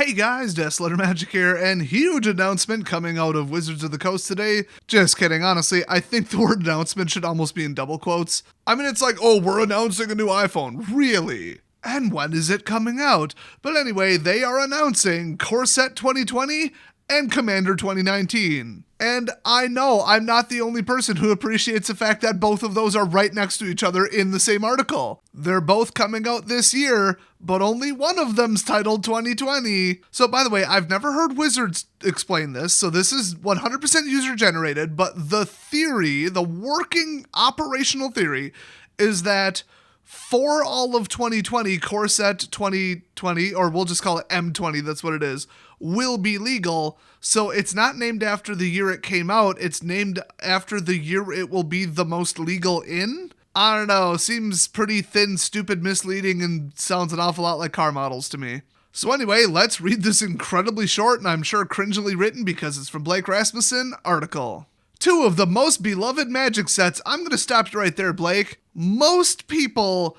Hey guys, Deathletter Magic here, and huge announcement coming out of Wizards of the Coast today. Just kidding, honestly, I think the word announcement should almost be in double quotes. I mean, it's like, oh, we're announcing a new iPhone. Really? And when is it coming out? But anyway, they are announcing Core Set 2020 and Commander 2019. And I know I'm not the only person who appreciates the fact that both of those are right next to each other in the same article. They're both coming out this year, but only one of them's titled 2020. So by the way, I've never heard Wizards explain this, so this is 100% user generated, but the theory, the working operational theory, is that for all of 2020, Core Set 2020, or we'll just call it M20, that's what it is, will be legal. So it's not named after the year it came out, it's named after the year it will be the most legal in? I don't know, seems pretty thin, stupid, misleading, and sounds an awful lot like car models to me. So anyway, let's read this incredibly short and I'm sure cringily written because it's from Blake Rasmussen article. Two of the most beloved Magic sets. I'm going to stop you right there, Blake. Most people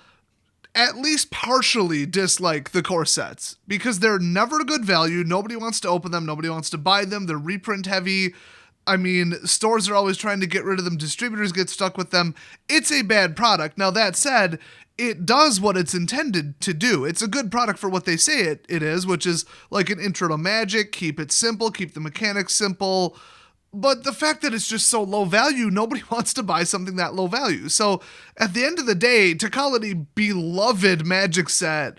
at least partially dislike the core sets because they're never good value. Nobody wants to open them. Nobody wants to buy them. They're reprint heavy. I mean, stores are always trying to get rid of them. Distributors get stuck with them. It's a bad product. Now, that said, it does what it's intended to do. It's a good product for what they say it is, which is like an intro to Magic. Keep it simple. Keep the mechanics simple. But the fact that it's just so low value, nobody wants to buy something that low value. So at the end of the day, to call it a beloved Magic set,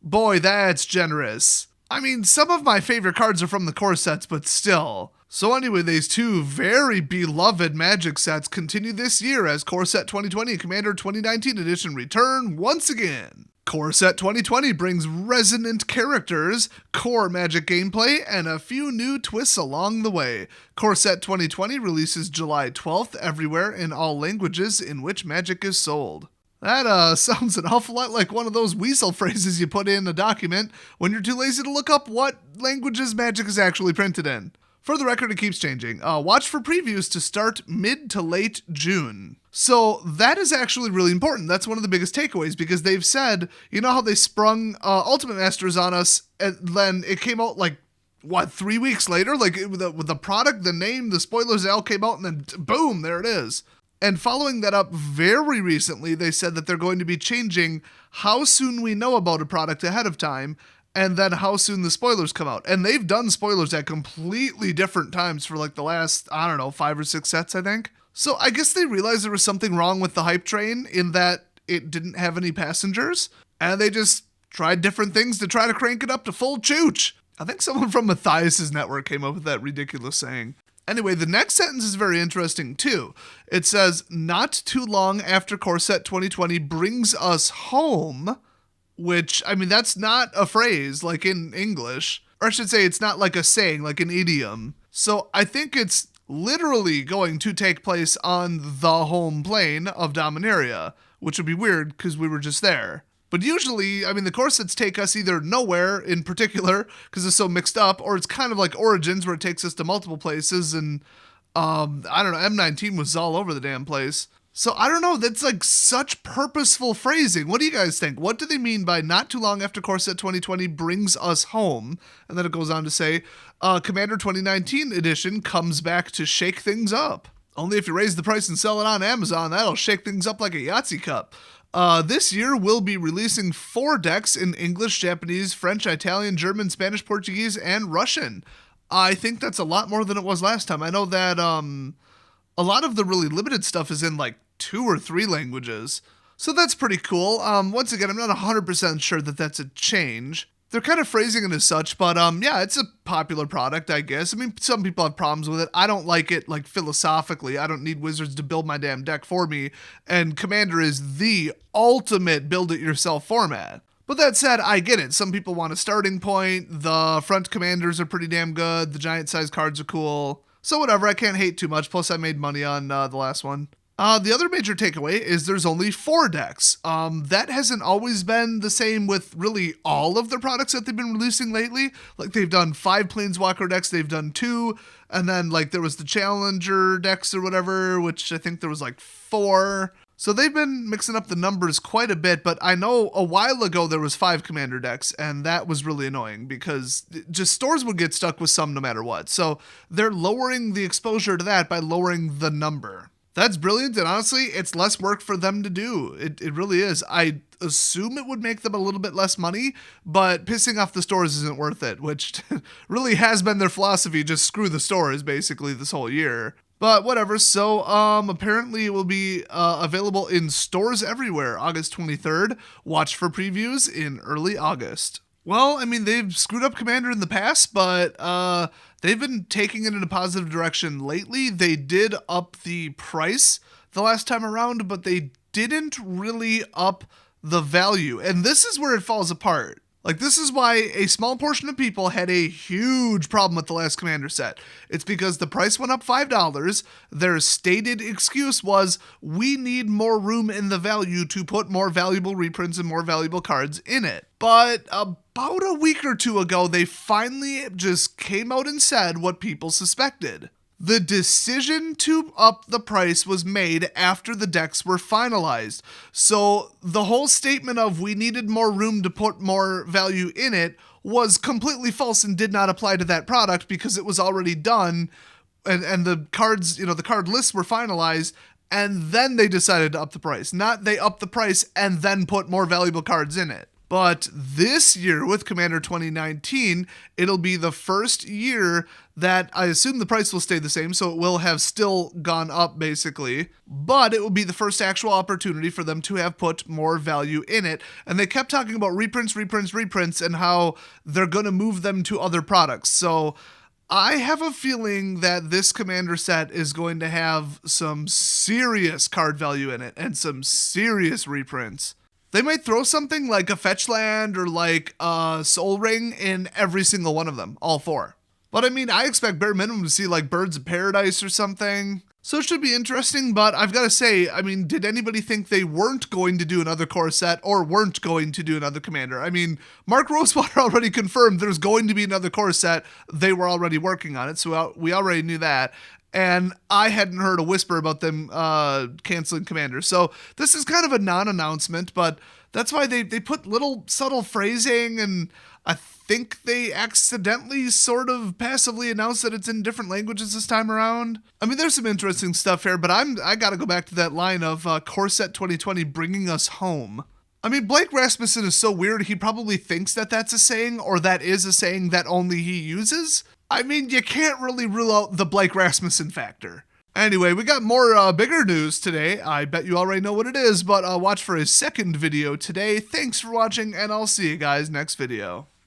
boy, that's generous. I mean, some of my favorite cards are from the core sets, but still. So anyway, these two very beloved Magic sets continue this year as Core Set 2020 and Commander 2019 edition return once again. Core Set 2020 brings resonant characters, core Magic gameplay, and a few new twists along the way. Core Set 2020 releases July 12th everywhere in all languages in which Magic is sold. That sounds an awful lot like one of those weasel phrases you put in a document when you're too lazy to look up what languages Magic is actually printed in. For the record, it keeps changing. Watch for previews to start mid to late June. So that is actually really important. That's one of the biggest takeaways because they've said, you know how they sprung Ultimate Masters on us and then it came out like, 3 weeks later? Like with the product, the name, the spoilers all came out and then boom, there it is. And following that up very recently, they said that they're going to be changing how soon we know about a product ahead of time and then how soon the spoilers come out. And they've done spoilers at completely different times for like the last, 5 or 6 sets, I think. So I guess they realized there was something wrong with the hype train in that it didn't have any passengers. And they just tried different things to try to crank it up to full chooch. I think someone from Matthias's network came up with that ridiculous saying. Anyway, the next sentence is very interesting too. It says, not too long after Core Set 2020 brings us home, which, I mean, that's not a phrase like in English. Or I should say it's not like a saying, like an idiom. So I think it's literally going to take place on the home plane of Dominaria, which would be weird because we were just there. But usually, I mean, the core sets take us either nowhere in particular because it's so mixed up, or it's kind of like Origins where it takes us to multiple places and, I don't know, M19 was all over the damn place. So I don't know, that's like such purposeful phrasing. What do you guys think? What do they mean by not too long after Core Set 2020 brings us home? And then it goes on to say, Commander 2019 edition comes back to shake things up. Only if you raise the price and sell it on Amazon, that'll shake things up like a Yahtzee cup. This year we'll be releasing 4 decks in English, Japanese, French, Italian, German, Spanish, Portuguese, and Russian. I think that's a lot more than it was last time. I know that a lot of the really limited stuff is in like 2 or 3 languages. So that's pretty cool. Once again, I'm not 100% sure that that's a change. They're kind of phrasing it as such, but yeah, it's a popular product, I guess. I mean, some people have problems with it. I don't like it, like, philosophically. I don't need Wizards to build my damn deck for me, and Commander is the ultimate build-it-yourself format. But that said, I get it. Some people want a starting point. The front commanders are pretty damn good. The giant-sized cards are cool. So whatever, I can't hate too much. Plus, I made money on the last one. The other major takeaway is there's only 4 decks. That hasn't always been the same with really all of the products that they've been releasing lately. Like they've done 5 Planeswalker decks, they've done 2, and then like there was the Challenger decks or whatever, which I think there was like 4. So they've been mixing up the numbers quite a bit, but I know a while ago there was 5 commander decks, and that was really annoying because just stores would get stuck with some no matter what. So they're lowering the exposure to that by lowering the number. That's brilliant, and honestly, it's less work for them to do. It really is. I assume it would make them a little bit less money, but pissing off the stores isn't worth it, which really has been their philosophy, just screw the stores basically this whole year. But whatever, so apparently it will be available in stores everywhere August 23rd. Watch for previews in early August. Well, I mean, they've screwed up Commander in the past, but they've been taking it in a positive direction lately. They did up the price the last time around, but they didn't really up the value. And this is where it falls apart. Like, this is why a small portion of people had a huge problem with the last Commander set. It's because the price went up $5. Their stated excuse was, we need more room in the value to put more valuable reprints and more valuable cards in it. But about a week or two ago, they finally just came out and said what people suspected. The decision to up the price was made after the decks were finalized. So the whole statement of we needed more room to put more value in it was completely false and did not apply to that product because it was already done and the cards, the card lists were finalized, and then they decided to up the price. Not they up the price and then put more valuable cards in it. But this year with Commander 2019, it'll be the first year that I assume the price will stay the same, so it will have still gone up basically, but it will be the first actual opportunity for them to have put more value in it. And they kept talking about reprints, and how they're going to move them to other products. So I have a feeling that this Commander set is going to have some serious card value in it and some serious reprints. They might throw something like a fetch land or like a soul ring in every single one of them, all 4. But I mean, I expect bare minimum to see like Birds of Paradise or something. So it should be interesting, but I've got to say, I mean, did anybody think they weren't going to do another core set or weren't going to do another Commander? I mean, Mark Rosewater already confirmed there's going to be another core set. They were already working on it, so we already knew that. And I hadn't heard a whisper about them canceling Commander. So this is kind of a non-announcement, but that's why they put little subtle phrasing, and I think they accidentally sort of passively announced that it's in different languages this time around. I mean, there's some interesting stuff here, but I got to go back to that line of Core Set 2020 bringing us home. I mean, Blake Rasmussen is so weird, he probably thinks that that's a saying, or that is a saying that only he uses. I mean, you can't really rule out the Blake Rasmussen factor. Anyway, we got more bigger news today. I bet you already know what it is, but watch for his second video today. Thanks for watching, and I'll see you guys next video.